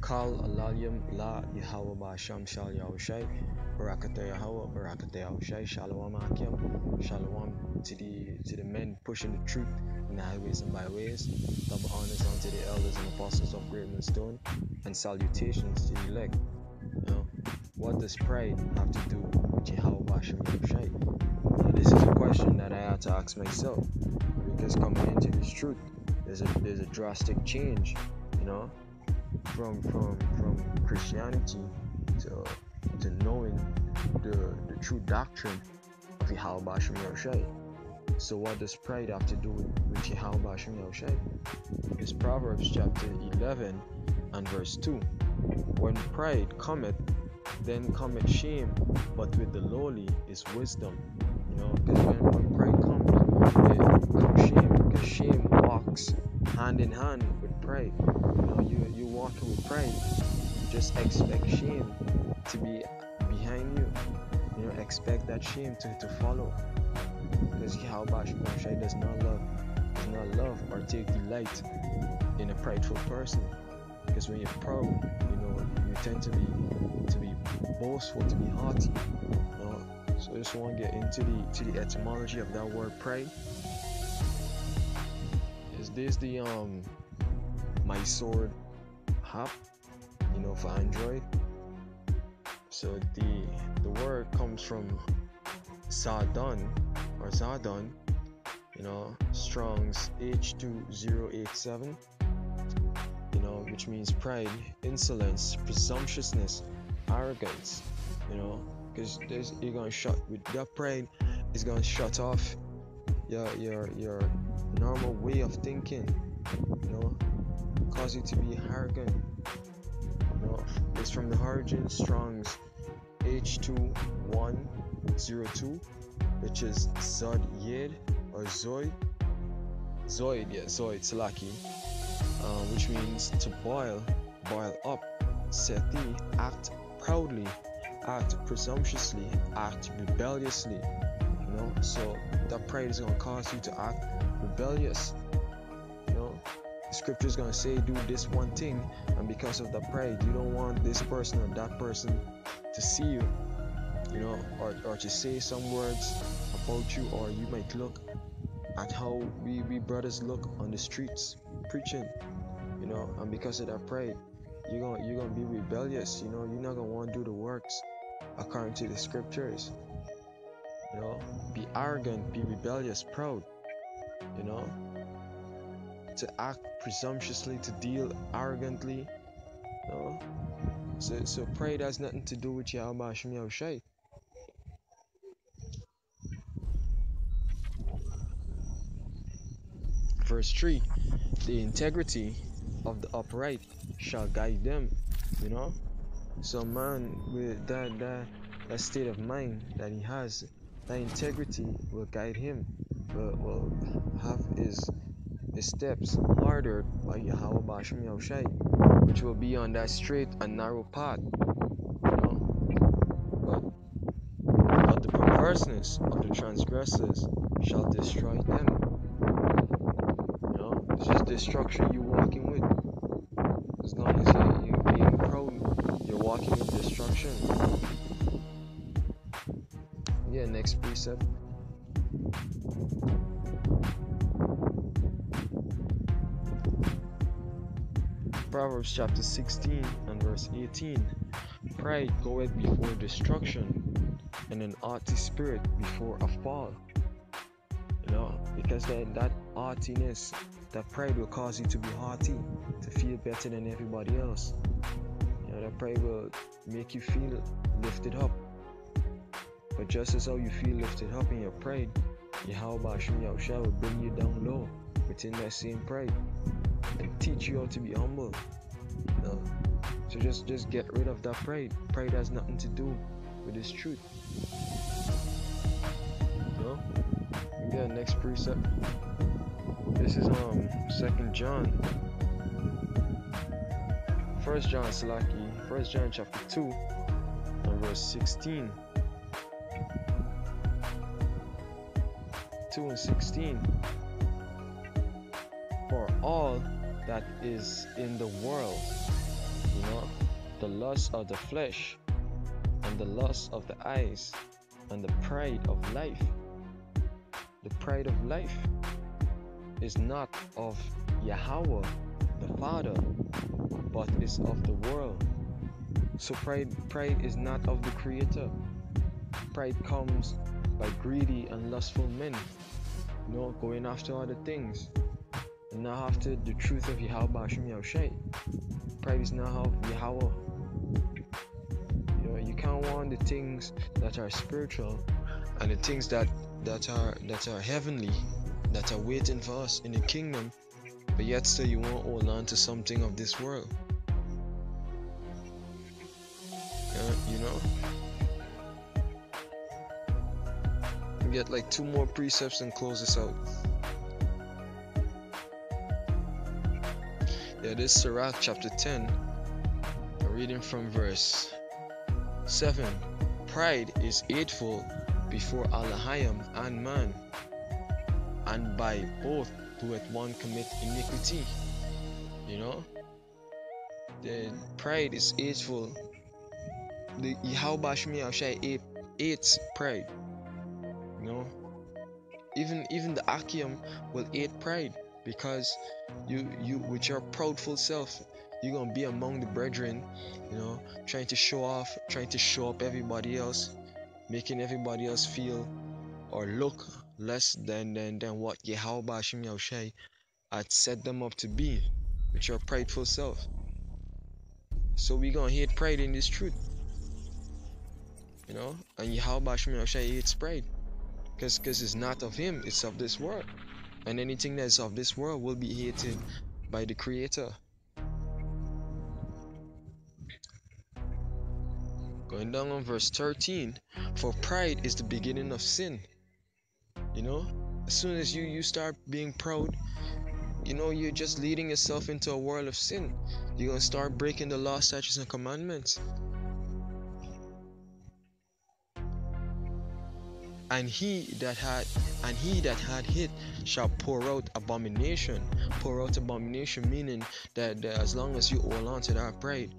Kal Alalim La Yahawah BaHaSham Shal Yahushai Barakatah Yahawah Barakatah Yahushai Shalom Akim Shalom to the men pushing the truth in the highways and byways. Double honors unto the elders and apostles of Great Millstone, and salutations to the elect. Now, what does pride have to do with Yahawah BaHaSham Yahushai? Now, this is a question that I had to ask myself, because coming into this truth, there's a drastic change, from Christianity to knowing the true doctrine of Yahawah BaHaSham Yahushai. So what does pride have to do with Yahawah BaHaSham Yahushai? Because Proverbs chapter 11 and verse 2, when pride cometh, then cometh shame, but with the lowly is wisdom. Because when pride comes shame, because shame walks hand in hand with pride. You walking with pride, just expect shame to be behind you. Expect that shame to follow. Because Yahawah BaHaSham Yahushai does not love or take delight in a prideful person. Because when you're proud, you tend to be boastful, to be haughty. So I just want to get into the etymology of that word pride. Is this the My Sword app, for Android? So the word comes from Zadon, Strong's H2087, which means pride, insolence, presumptuousness, arrogance, because you're gonna shut with that pride is gonna shut off your normal way of thinking, cause you to be arrogant. It's from the origin Strong's H2102, which is Zod Yed or Zoid, Salaki, which means to boil up, Sethi, act proudly, act presumptuously, act rebelliously. So that pride is gonna cause you to act rebellious. The scripture is gonna say do this one thing, and because of that pride, you don't want this person or that person to see you, or to say some words about you, or you might look at how we brothers look on the streets preaching, and because of that pride, you're gonna be rebellious. You're not gonna want to do the works according to the scriptures. Be arrogant, be rebellious, proud, to act presumptuously, to deal arrogantly. So pride has nothing to do with Yahawah BaHaSham Yahushai. Verse 3, the integrity of the upright shall guide them. So man with that state of mind that he has, that integrity will guide him, will have his steps ordered by Yahawah BaHaSham Yahushai, which will be on that straight and narrow path. But the perverseness of the transgressors shall destroy them. It's just destruction you walking with. As long as you're being proud, you're walking with destruction. Yeah, next precept. Proverbs chapter 16 and verse 18. Pride goeth before destruction, and an haughty spirit before a fall. Because that haughtiness, that pride will cause you to be haughty, to feel better than everybody else. That pride will make you feel lifted up. But just as how you feel lifted up in your pride, Yahawah BaHaSham Yahushai will bring you down low within that same pride and teach you how to be humble. So just get rid of that pride. Pride has nothing to do with this truth. Yeah, next precept. This is 2 John. 1 John Salaki, 1 John chapter 2 and verse 16. 2 and 16. For all that is in the world, know, the lust of the flesh and the lust of the eyes and the pride of life. The pride of life is not of Yahawah the Father, but is of the world. So pride is not of the Creator. Pride comes by greedy and lustful men, you know, going after other things and not after the truth of YAHAWASHI. Pride is not of Yahawah. You know, you can't want the things that are spiritual and the things that are heavenly, that are waiting for us in the kingdom, but yet still you won't hold on to something of this world. You know, we get like 2 more precepts and close this out. Yeah, this is Sirach chapter 10, reading from verse 7. Pride is hateful before Allahayim and man, and by both doeth one commit iniquity. You know, the pride is hateful. The YAHAWASHI hates pride. You know, even the Akim will hate pride, because you with your proudful self, you're gonna be among the brethren, you know, trying to show off, trying to show up everybody else, making everybody else feel or look less than what YAHAWASHI had set them up to be, with your prideful self. So we gonna hate pride in this truth, you know, and YAHAWASHI hates pride, because it's not of him, it's of this world, and anything that's of this world will be hated by the Creator. Going down on verse 13, for pride is the beginning of sin. You know, as soon as you start being proud, you know, you're just leading yourself into a world of sin. You're gonna start breaking the law, statutes, and commandments. And he that had hit shall pour out abomination. Pour out abomination, meaning that as long as you hold on to that pride,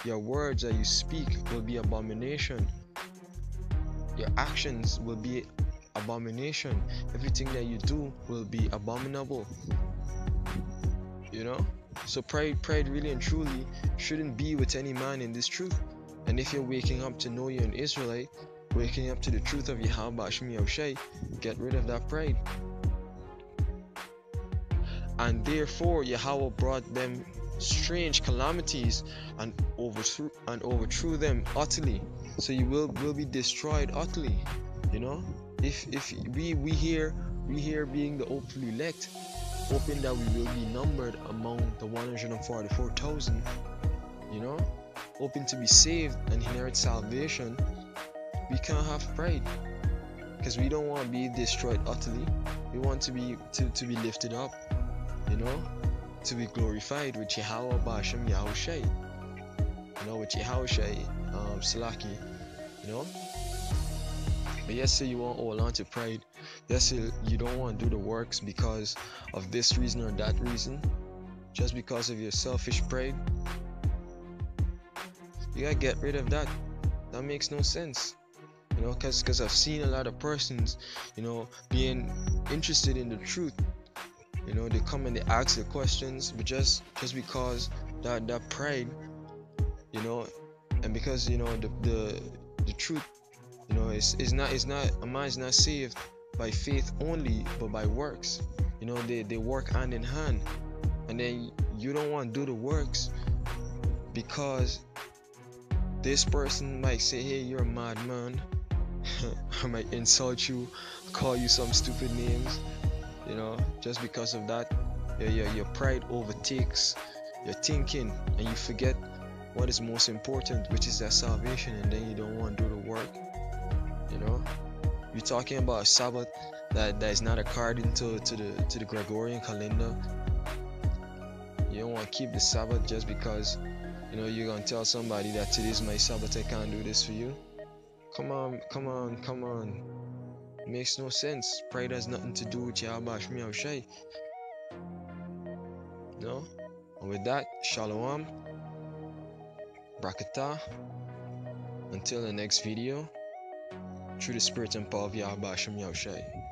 your words that you speak will be abomination. Your actions will be abomination. Everything that you do will be abominable. You know? So pride really and truly shouldn't be with any man in this truth. And if you're waking up to know you're an Israelite, waking up to the truth of YAHAWASHI, get rid of that pride. And therefore Yahawah brought them strange calamities and overthrew them utterly. So you will be destroyed utterly. You know, if we hear being the hopefully elect, hoping that we will be numbered among the 144,000, you know, hoping to be saved and inherit salvation, we can't have pride, because we don't want to be destroyed utterly. We want to be lifted up, you know, to be glorified with Yahawah, BaHaSham, Yahushai, you know, with Yahushai, Salaki, you know. But yes, sir, you won't hold on to pride. Yes, sir, you don't want to do the works because of this reason or that reason, just because of your selfish pride. You gotta get rid of that. That makes no sense. You know, because I've seen a lot of persons, you know, being interested in the truth. You know, they come and they ask the questions, but just because that pride, you know, and because, you know, the truth, you know, is not a man is not saved by faith only, but by works. You know, they work hand in hand, and then you don't want to do the works because this person might say, hey, you're a madman. I might insult you, call you some stupid names, you know, just because of that. Your pride overtakes your thinking, and you forget what is most important, which is that salvation, and then you don't want to do the work. You know, you're talking about a Sabbath that is not according to the Gregorian calendar. You don't want to keep the Sabbath just because, you know, you're gonna tell somebody that today's my Sabbath, I can't do this for you. Come on. It makes no sense. Pride has nothing to do with YAHAWASHI. No? And with that, Shalom. Brakata. Until the next video, through the spirit and power of YAHAWASHI.